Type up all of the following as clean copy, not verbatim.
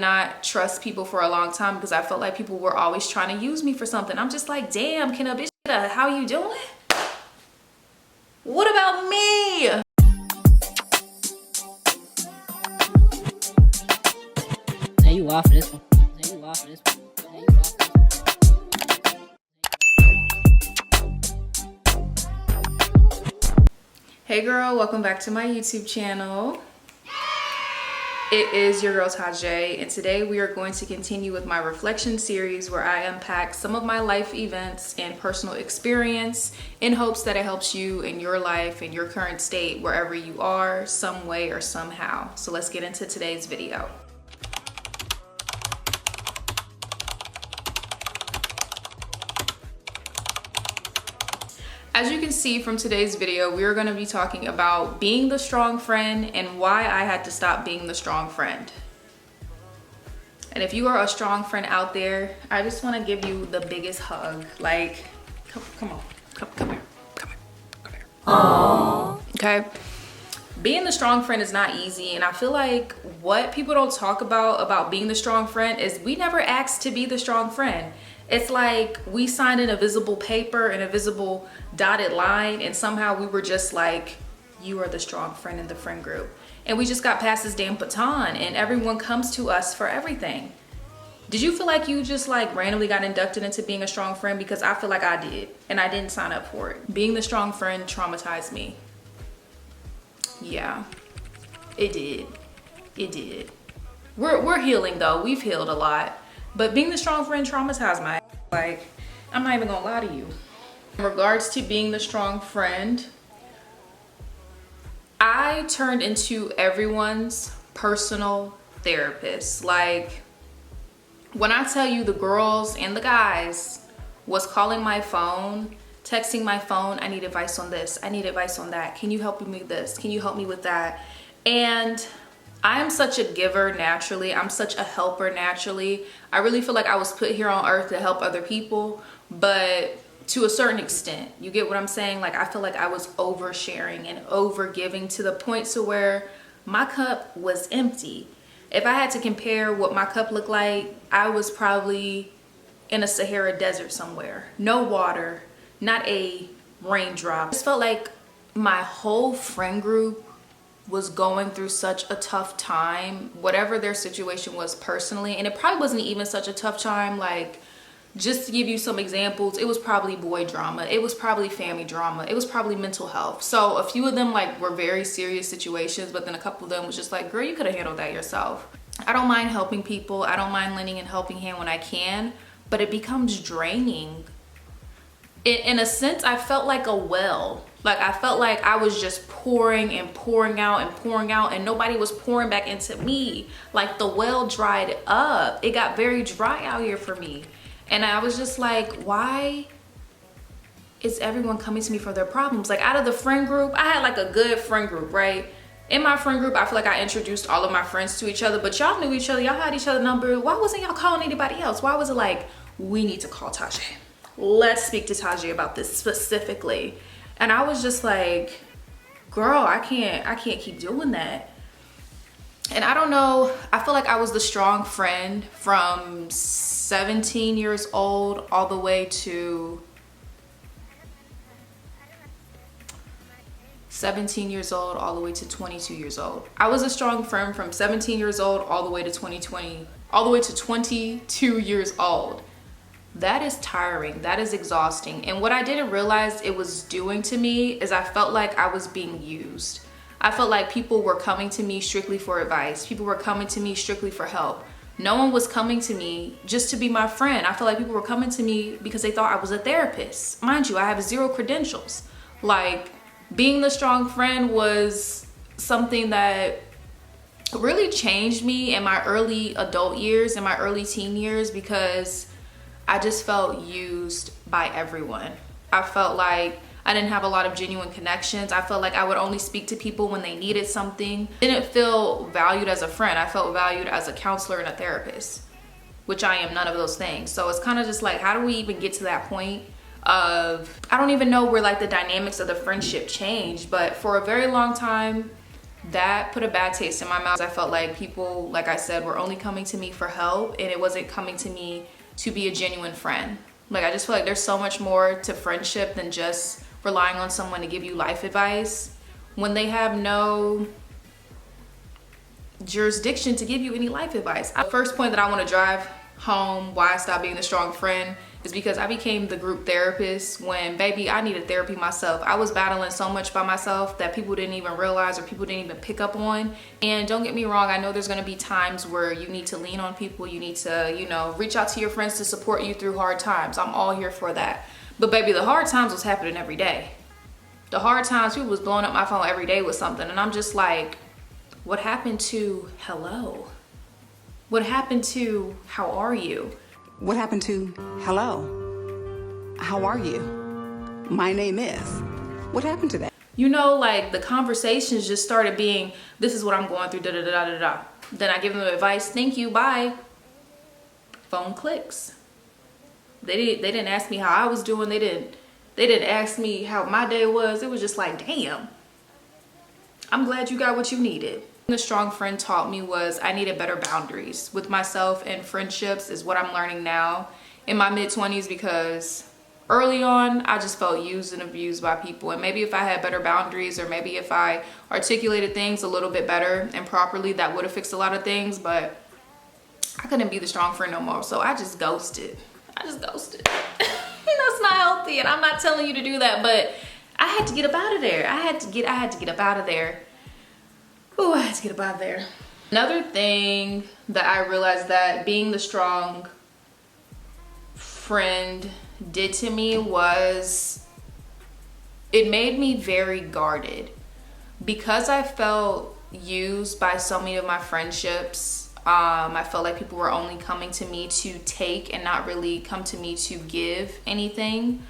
not trust people for a long time because I felt like people were always trying to use me for something. I'm just like, damn, can a bitch get a how you doing? What about me? Now you off for this one. Now you off for this one. Now you off for this one. Hey girl, welcome back to my YouTube channel. It is your girl Tajay, and today we are going to continue with my reflection series where I unpack some of my life events and personal experience in hopes that it helps you in your life and your current state wherever you are, some way or somehow. So let's get into today's video. As you can see from today's video, we are going to be talking about being the strong friend and why I had to stop being the strong friend. And if you are a strong friend out there, I just want to give you the biggest hug. Like, come on, come here. Aww. Okay. Being the strong friend is not easy, and I feel like what people don't talk about being the strong friend is we never asked to be the strong friend. It's like we signed an invisible paper and a visible dotted line, and somehow we were just like, you are the strong friend in the friend group. And we just got past this damn baton, and everyone comes to us for everything. Did you feel like you just like randomly got inducted into being a strong friend? Because I feel like I did, and I didn't sign up for it. Being the strong friend traumatized me. Yeah, it did. It did. We're healing though. We've healed a lot. But being the strong friend traumatized my ass. Like, I'm not even gonna lie to you. In regards to being the strong friend, I turned into everyone's personal therapist. Like, when I tell you the girls and the guys was calling my phone, texting my phone, I need advice on this, I need advice on that, can you help me with this, can you help me with that? And I'm such a giver naturally. I'm such a helper naturally. I really feel like I was put here on earth to help other people, but to a certain extent. You get what I'm saying? Like, I feel like I was oversharing and overgiving to the point to where my cup was empty. If I had to compare what my cup looked like, I was probably in a Sahara desert somewhere. No water, not a raindrop. I just felt like my whole friend group was going through such a tough time, whatever their situation was personally. And it probably wasn't even such a tough time. Like, just to give you some examples, it was probably boy drama, it was probably family drama, it was probably mental health. So a few of them like were very serious situations, but then a couple of them was just like, girl, you could have handled that yourself. I don't mind helping people, I don't mind lending a helping hand when I can, but it becomes draining. In a sense, I felt like a well. Like, I felt like I was just pouring and pouring out and pouring out, and nobody was pouring back into me. Like, the well dried up. It got very dry out here for me. And I was just like, why is everyone coming to me for their problems? Like, out of the friend group, I had like a good friend group, right? In my friend group, I feel like I introduced all of my friends to each other, but y'all knew each other, y'all had each other's number. Why wasn't y'all calling anybody else? Why was it like, we need to call Tajay? Let's speak to Tajay about this specifically. And I was just like, girl, I can't keep doing that. And I don't know, I feel like I was the strong friend from 17 years old all the way to 17 years old all the way to 22 years old. I was a strong friend from 17 years old all the way to 22 years old. That is tiring, that is exhausting. And what I didn't realize it was doing to me is I felt like I was being used. I felt like people were coming to me strictly for advice. People were coming to me strictly for help. No one was coming to me just to be my friend. I felt like people were coming to me because they thought I was a therapist. Mind you, I have 0 credentials. Like, being the strong friend was something that really changed me in my early adult years, in my early teen years, because I just felt used by everyone. I felt like I didn't have a lot of genuine connections. I felt like I would only speak to people when they needed something. I didn't feel valued as a friend. I felt valued as a counselor and a therapist, which I am none of those things. So it's kind of just like, how do we even get to that point of, I don't even know where like the dynamics of the friendship changed, but for a very long time, that put a bad taste in my mouth. I felt like people, like I said, were only coming to me for help, and it wasn't coming to me to be a genuine friend. Like, I just feel like there's so much more to friendship than just relying on someone to give you life advice when they have no jurisdiction to give you any life advice. The first point that I want to drive home why I stopped being the strong friend is because I became the group therapist when, baby, I needed therapy myself. I was battling so much by myself that people didn't even realize or people didn't even pick up on. And don't get me wrong, I know there's gonna be times where you need to lean on people, you need to, you know, reach out to your friends to support you through hard times. I'm all here for that. But baby, the hard times was happening every day. The hard times, people was blowing up my phone every day with something, and I'm just like, what happened to hello? What happened to how are you? What happened to hello? How are you? My name is. What happened to that? You know, like the conversations just started being, this is what I'm going through, da da da da da. Then I give them advice, thank you, bye. Phone clicks. They didn't ask me how I was doing. They didn't ask me how my day was. It was just like, damn. I'm glad you got what you needed. The strong friend taught me was I needed better boundaries with myself, and friendships is what I'm learning now in my mid-20s, because early on I just felt used and abused by people. And maybe if I had better boundaries, or maybe if I articulated things a little bit better and properly, that would have fixed a lot of things. But I couldn't be the strong friend no more, so I just ghosted. That's not healthy, and I'm not telling you to do that, but I had to get up out of there. I had to get up out of there. Oh, I had to get up out of there. Another thing that I realized that being the strong friend did to me was it made me very guarded. Because I felt used by so many of my friendships, I felt like people were only coming to me to take and not really come to me to give anything.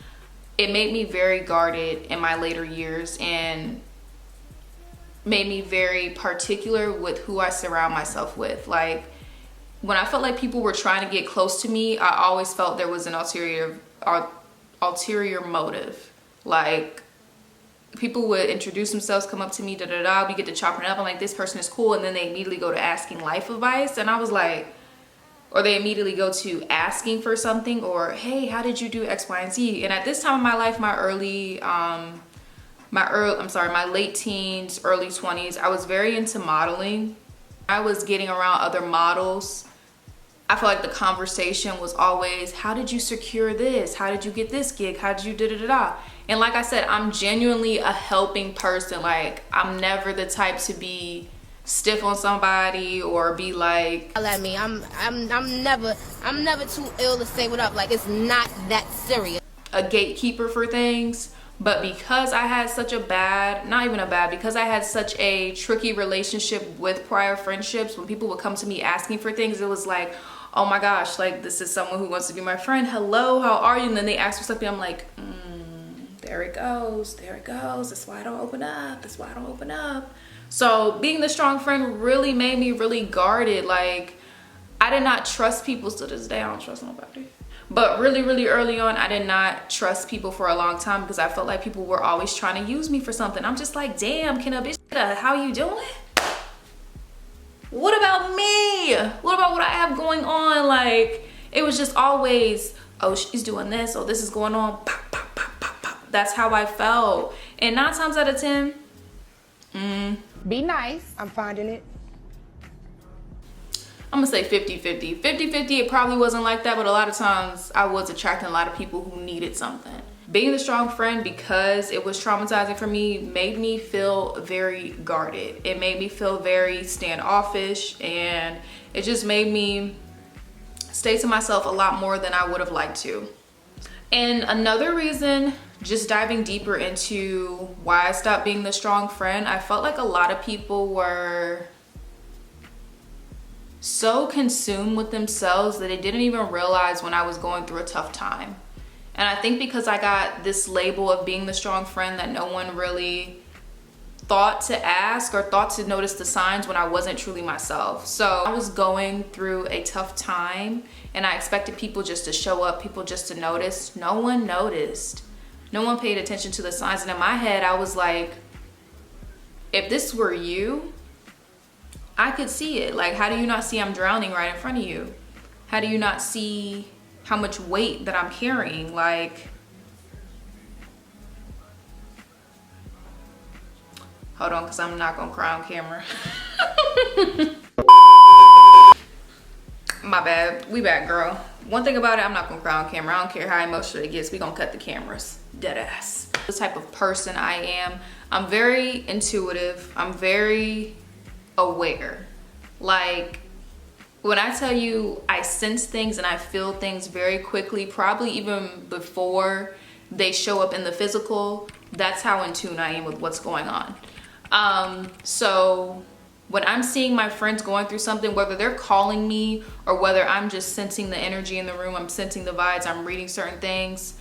It made me very guarded in my later years, and made me very particular with who I surround myself with. Like, when I felt like people were trying to get close to me, I always felt there was an ulterior motive. Like, people would introduce themselves, come up to me, we get to chopping it up. I'm like, this person is cool, and then they immediately go to asking life advice, and I was like, or they immediately go to asking for something, or hey, how did you do X, Y, and Z? And at this time in my life, my late teens, early 20s, I was very into modeling. I was getting around other models. I feel like the conversation was always, how did you secure this? How did you get this gig? How did you da-da-da-da? And like I said, I'm genuinely a helping person. Like, I'm never the type to be stiff on somebody or be like, Let me. I'm never too ill to say what up. Like, it's not that serious. A gatekeeper for things. But because I had such because I had such a tricky relationship with prior friendships, when people would come to me asking for things, it was like, oh my gosh, like, this is someone who wants to be my friend. Hello, how are you? And then they ask for something. I'm like, there it goes. That's why I don't open up. So being the strong friend really made me really guarded. Like, I did not trust people. Still to this day, I don't trust nobody. But really, really early on, I did not trust people for a long time because I felt like people were always trying to use me for something. I'm just like, damn, can a bitch, how you doing? What about me? What about what I have going on? Like, it was just always, oh, she's doing this, or this is going on. Pop, pop, pop, pop, pop. That's how I felt. And 9 times out of 10, be nice. I'm finding it. I'm gonna say 50-50. 50-50, it probably wasn't like that, but a lot of times I was attracting a lot of people who needed something. Being the strong friend, because it was traumatizing for me, made me feel very guarded. It made me feel very standoffish, and it just made me stay to myself a lot more than I would have liked to. And another reason, just diving deeper into why I stopped being the strong friend, I felt like a lot of people were so consumed with themselves that they didn't even realize when I was going through a tough time. And I think because I got this label of being the strong friend, that no one really thought to ask or thought to notice the signs when I wasn't truly myself. So I was going through a tough time, and I expected people just to show up, people just to notice. No one noticed. No one paid attention to the signs. And in my head, I was like, if this were you, I could see it. Like, how do you not see I'm drowning right in front of you? How do you not see how much weight that I'm carrying? Like, hold on, because I'm not gonna cry on camera. My bad, we back, girl. One thing about it, I'm not gonna cry on camera. I don't care how emotional it gets, we gonna cut the cameras. Dead ass. The type of person I am, I'm very intuitive, I'm very aware. Like, when I tell you I sense things and I feel things very quickly, probably even before they show up in the physical, that's how in tune I am with what's going on. So when I'm seeing my friends going through something, whether they're calling me or whether I'm just sensing the energy in the room, I'm sensing the vibes, I'm reading certain things,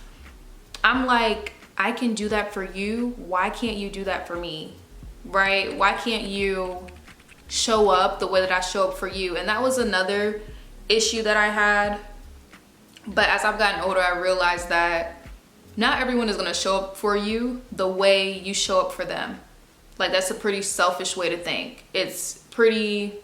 I'm like, I can do that for you. Why can't you do that for me? Right? Why can't you show up the way that I show up for you? And that was another issue that I had. But as I've gotten older, I realized that not everyone is going to show up for you the way you show up for them. Like, that's a pretty selfish way to think. It's pretty,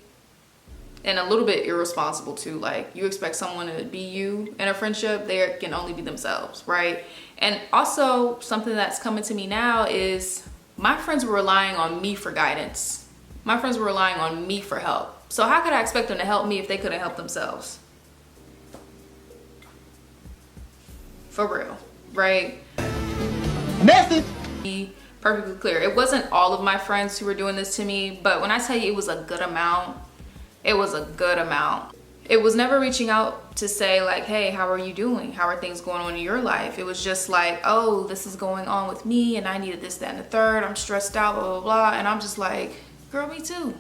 and a little bit irresponsible too. Like, you expect someone to be you in a friendship, they can only be themselves, right? And also, something that's coming to me now is my friends were relying on me for guidance. My friends were relying on me for help. So how could I expect them to help me if they couldn't help themselves? For real, right? Message. Be perfectly clear. It wasn't all of my friends who were doing this to me, but when I tell you it was a good amount, it was a good amount. It was never reaching out to say like, hey, how are you doing? How are things going on in your life? It was just like, oh, this is going on with me and I needed this, that, and the third. I'm stressed out, blah, blah, blah. And I'm just like, girl, me too.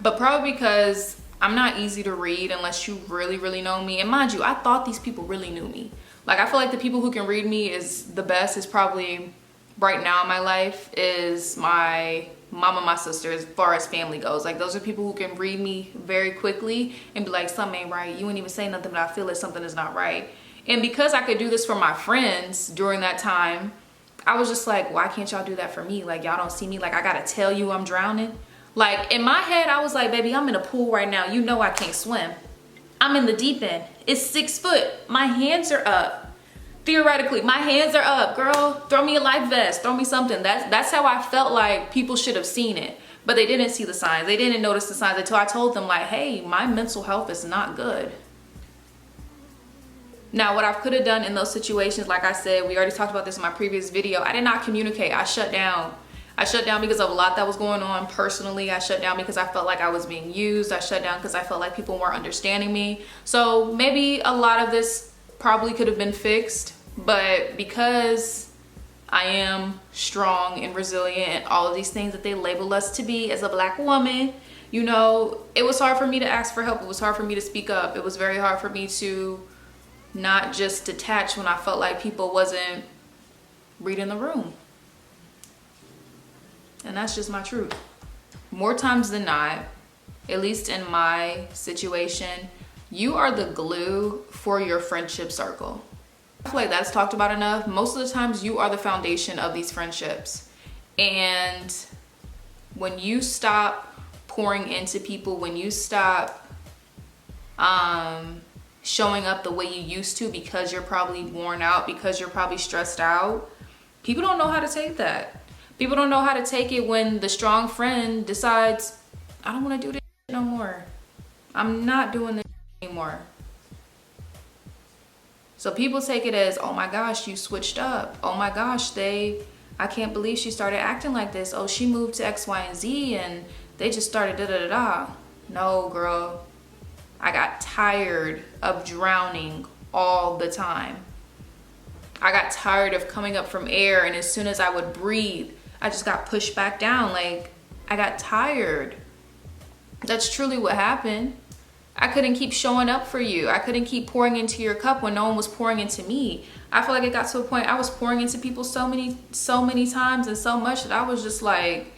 But probably because I'm not easy to read unless you really, really know me. And mind you, I thought these people really knew me. Like, I feel like the people who can read me is the best is probably right now in my life is my mom and my sister as far as family goes. Like, those are people who can read me very quickly and be like, something ain't right. You ain't even say nothing, but I feel like something is not right. And because I could do this for my friends during that time, I was just like, why can't y'all do that for me? Like, y'all don't see me. Like, I gotta tell you I'm drowning. Like, in my head, I was like, baby, I'm in a pool right now. You know I can't swim. I'm in the deep end. It's 6 foot. My hands are up. Theoretically, my hands are up. Girl, throw me a life vest. Throw me something. That's how I felt like people should have seen it. But they didn't see the signs. They didn't notice the signs until I told them like, hey, my mental health is not good. Now, what I could have done in those situations, like I said, we already talked about this in my previous video. I did not communicate. I shut down. I shut down because of a lot that was going on personally. I shut down because I felt like I was being used. I shut down because I felt like people weren't understanding me. So maybe a lot of this probably could have been fixed, but because I am strong and resilient and all of these things that they label us to be as a Black woman, you know, it was hard for me to ask for help. It was hard for me to speak up. It was very hard for me to not just detach when I felt like people wasn't reading the room. And that's just my truth. More times than not, at least in my situation, you are the glue for your friendship circle. I feel like that's talked about enough. Most of the times you are the foundation of these friendships. And when you stop pouring into people, when you stop showing up the way you used to because you're probably worn out, because you're probably stressed out, people don't know how to take that. People don't know how to take it when the strong friend decides, I don't want to do this no more. I'm not doing this anymore. So people take it as, oh my gosh, you switched up. Oh my gosh, I can't believe she started acting like this. Oh, she moved to X, Y, and Z and they just started da-da-da-da. No, girl. I got tired of drowning all the time. I got tired of coming up from air, and as soon as I would breathe, I just got pushed back down. Like, I got tired. That's truly what happened. I couldn't keep showing up for you. I couldn't keep pouring into your cup when no one was pouring into me. I feel like it got to a point I was pouring into people so many times and so much that I was just like,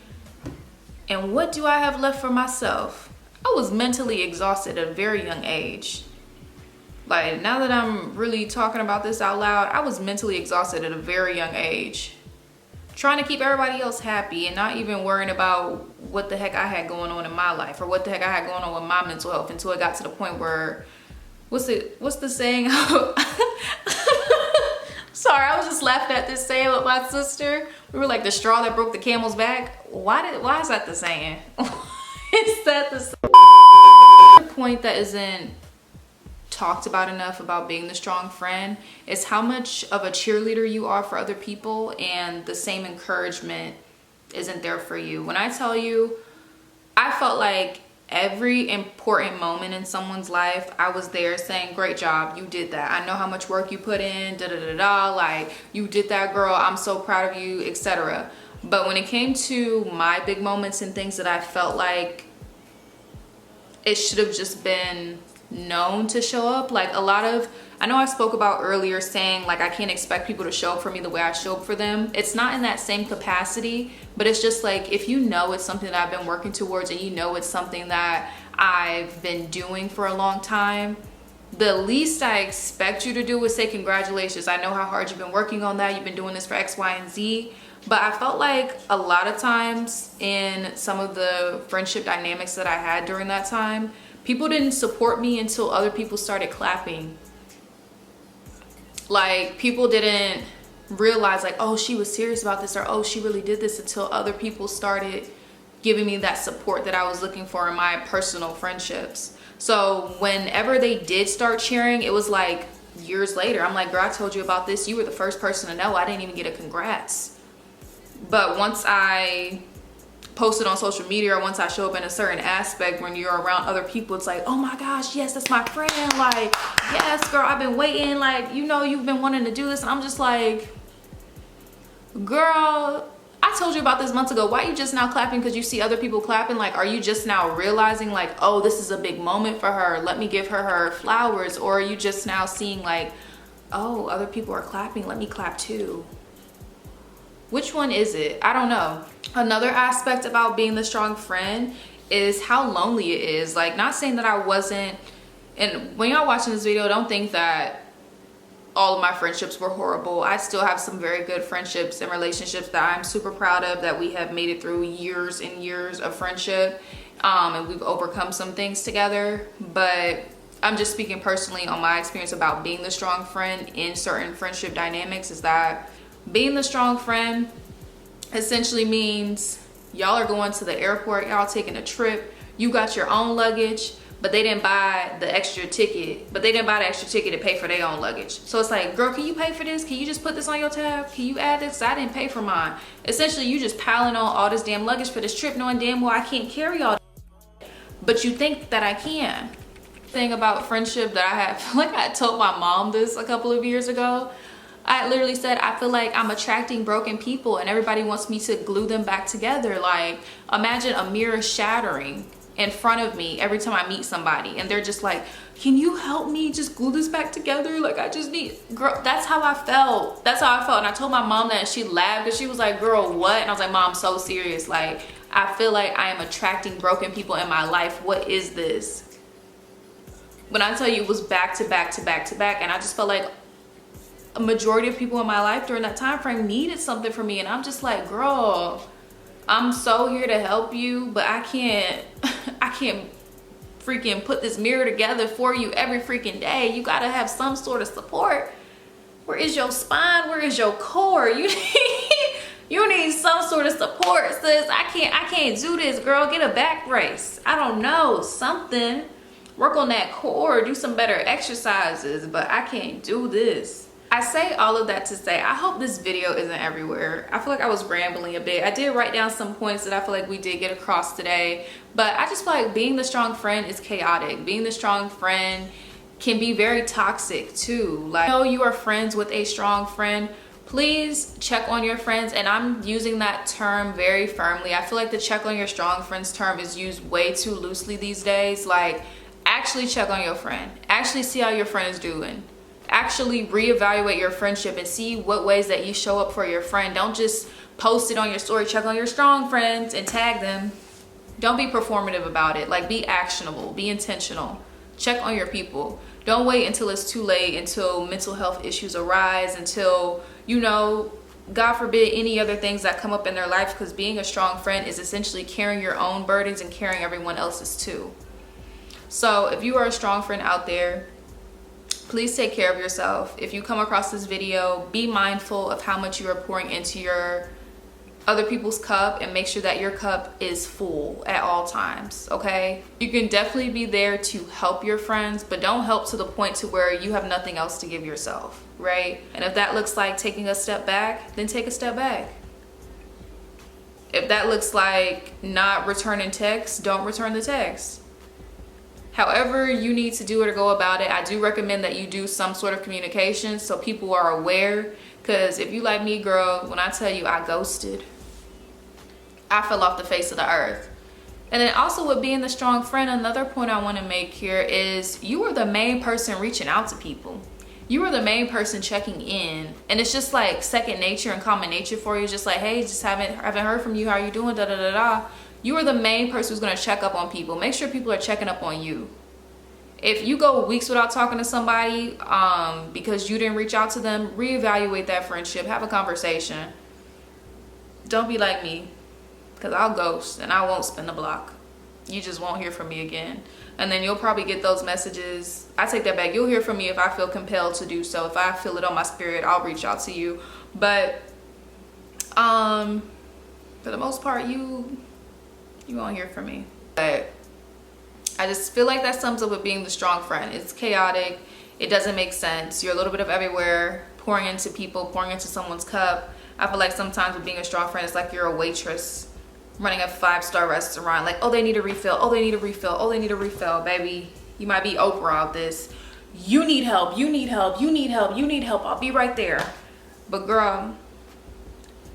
and what do I have left for myself? I was mentally exhausted at a very young age. Like, now that I'm really talking about this out loud, I was mentally exhausted at a very young age. trying to keep everybody else happy and not even worrying about what the heck I had going on in my life or what the heck I had going on with my mental health, until it got to the point where, what's the saying? Sorry, I was just laughing at this saying with my sister. We were like the straw that broke the camel's back. Why is that the saying? Is that the point that isn't talked about enough about being the strong friend is how much of a cheerleader you are for other people, and the same encouragement isn't there for you. When I tell you, I felt like every important moment in someone's life, I was there saying, great job, you did that. I know how much work you put in, like, you did that, girl, I'm so proud of you, etc. But when it came to my big moments and things that I felt like it should have just been known to show up, like I know I spoke about earlier saying like I can't expect people to show up for me the way I show up for them. It's not in that same capacity, but it's just like, if you know it's something that I've been working towards and you know it's something that I've been doing for a long time, the least I expect you to do is say congratulations, I know how hard you've been working on that, you've been doing this for X, Y, and Z. But I felt like a lot of times in some of the friendship dynamics that I had during that time, people didn't support me until other people started clapping. Like, people didn't realize like, oh, she was serious about this, or oh, she really did this, until other people started giving me that support that I was looking for in my personal friendships. So whenever they did start cheering, it was like years later. I'm like, girl, I told you about this. You were the first person to know. I didn't even get a congrats. But once I posted on social media, or once I show up in a certain aspect, when you're around other people, it's like, oh my gosh, yes, that's my friend. Like, yes, girl, I've been waiting. Like, you know, you've been wanting to do this. And I'm just like, girl, I told you about this months ago. Why are you just now clapping because you see other people clapping? Like, are you just now realizing like, oh, this is a big moment for her, let me give her flowers? Or are you just now seeing like, oh, other people are clapping, let me clap too? Which one is it? I don't know. Another aspect about being the strong friend is how lonely it is. Like, not saying that I wasn't, and when y'all watching this video, don't think that all of my friendships were horrible. I still have some very good friendships and relationships that I'm super proud of, that we have made it through years and years of friendship, and we've overcome some things together. But I'm just speaking personally on my experience about being the strong friend in certain friendship dynamics, is that being the strong friend essentially means y'all are going to the airport, y'all taking a trip, you got your own luggage, but they didn't buy the extra ticket, to pay for their own luggage. So it's like, girl, can you pay for this? Can you just put this on your tab? Can you add this? I didn't pay for mine. Essentially, you just piling on all this damn luggage for this trip, knowing damn well I can't carry all that, but you think that I can. Thing about friendship that I have, like I told my mom this a couple of years ago. I literally said, I feel like I'm attracting broken people and everybody wants me to glue them back together. Like, imagine a mirror shattering in front of me every time I meet somebody, and they're just like, can you help me just glue this back together? Like, I just need, girl, that's how I felt. That's how I felt. And I told my mom that, and she laughed, and she was like, girl, what? And I was like, Mom, I'm so serious. Like, I feel like I am attracting broken people in my life. What is this? When I tell you, it was back to back to back to back, and I just felt like a majority of people in my life during that time frame needed something from me, and I'm just like, girl, I'm so here to help you, but I can't freaking put this mirror together for you every freaking day. You gotta have some sort of support. Where is your spine? Where is your core? You need some sort of support, sis. I can't do this, girl. Get a back brace. I don't know, something. Work on that core, do some better exercises, but I can't do this. I say all of that to say, I hope this video isn't everywhere. I feel like I was rambling a bit. I did write down some points that I feel like we did get across today, but I just feel like being the strong friend is chaotic. Being the strong friend can be very toxic too. Like, you know, you are friends with a strong friend, please check on your friends. And I'm using that term very firmly. I feel like the check on your strong friends term is used way too loosely these days. Like, actually check on your friend. Actually see how your friend is doing. Actually reevaluate your friendship and see what ways that you show up for your friend. Don't just post it on your story, check on your strong friends and tag them. Don't be performative about it. Like, be actionable, be intentional. Check on your people. Don't wait until it's too late, until mental health issues arise, until, you know, God forbid, any other things that come up in their life, because being a strong friend is essentially carrying your own burdens and carrying everyone else's too. So if you are a strong friend out there, please take care of yourself. If you come across this video, be mindful of how much you are pouring into your other people's cup, and make sure that your cup is full at all times, okay? You can definitely be there to help your friends, but don't help to the point to where you have nothing else to give yourself, right? And if that looks like taking a step back, then take a step back. If that looks like not returning texts, don't return the text. However you need to do it or go about it, I do recommend that you do some sort of communication so people are aware. Because if you like me, girl, when I tell you I ghosted, I fell off the face of the earth. And then also with being the strong friend, another point I want to make here is you are the main person reaching out to people. You are the main person checking in. And it's just like second nature and common nature for you. Just like, hey, just haven't heard from you. How are you doing? Da da da da. You are the main person who's going to check up on people. Make sure people are checking up on you. If you go weeks without talking to somebody because you didn't reach out to them, reevaluate that friendship. Have a conversation. Don't be like me, because I'll ghost and I won't spin the block. You just won't hear from me again. And then you'll probably get those messages. I take that back. You'll hear from me if I feel compelled to do so. If I feel it on my spirit, I'll reach out to you. But for the most part, you won't hear from me. But I just feel like that sums up with being the strong friend. It's chaotic. It doesn't make sense. You're a little bit of everywhere, pouring into people, pouring into someone's cup. I feel like sometimes with being a strong friend, it's like you're a waitress running a 5-star restaurant. Like, oh, they need a refill. Oh, they need a refill. Oh, they need a refill. Baby, you might be Oprah out this. You need help. You need help. You need help. You need help. I'll be right there. But girl,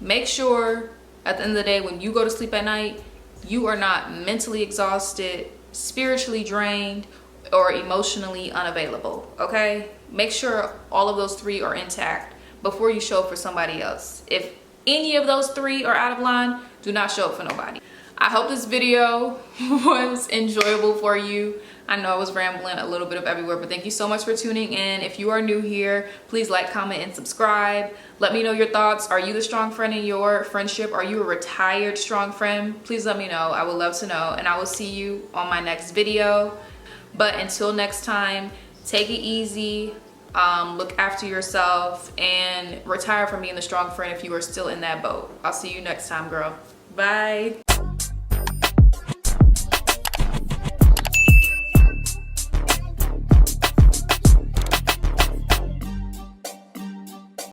make sure at the end of the day, when you go to sleep at night, you are not mentally exhausted, spiritually drained, or emotionally unavailable, okay? Make sure all of those three are intact before you show up for somebody else. If any of those three are out of line, do not show up for nobody. I hope this video was enjoyable for you. I know I was rambling a little bit of everywhere, but thank you so much for tuning in. If you are new here, please like, comment, and subscribe. Let me know your thoughts. Are you the strong friend in your friendship? Are you a retired strong friend? Please let me know. I would love to know, and I will see you on my next video. But until next time, take it easy, look after yourself, and retire from being the strong friend if you are still in that boat. I'll see you next time, girl. Bye.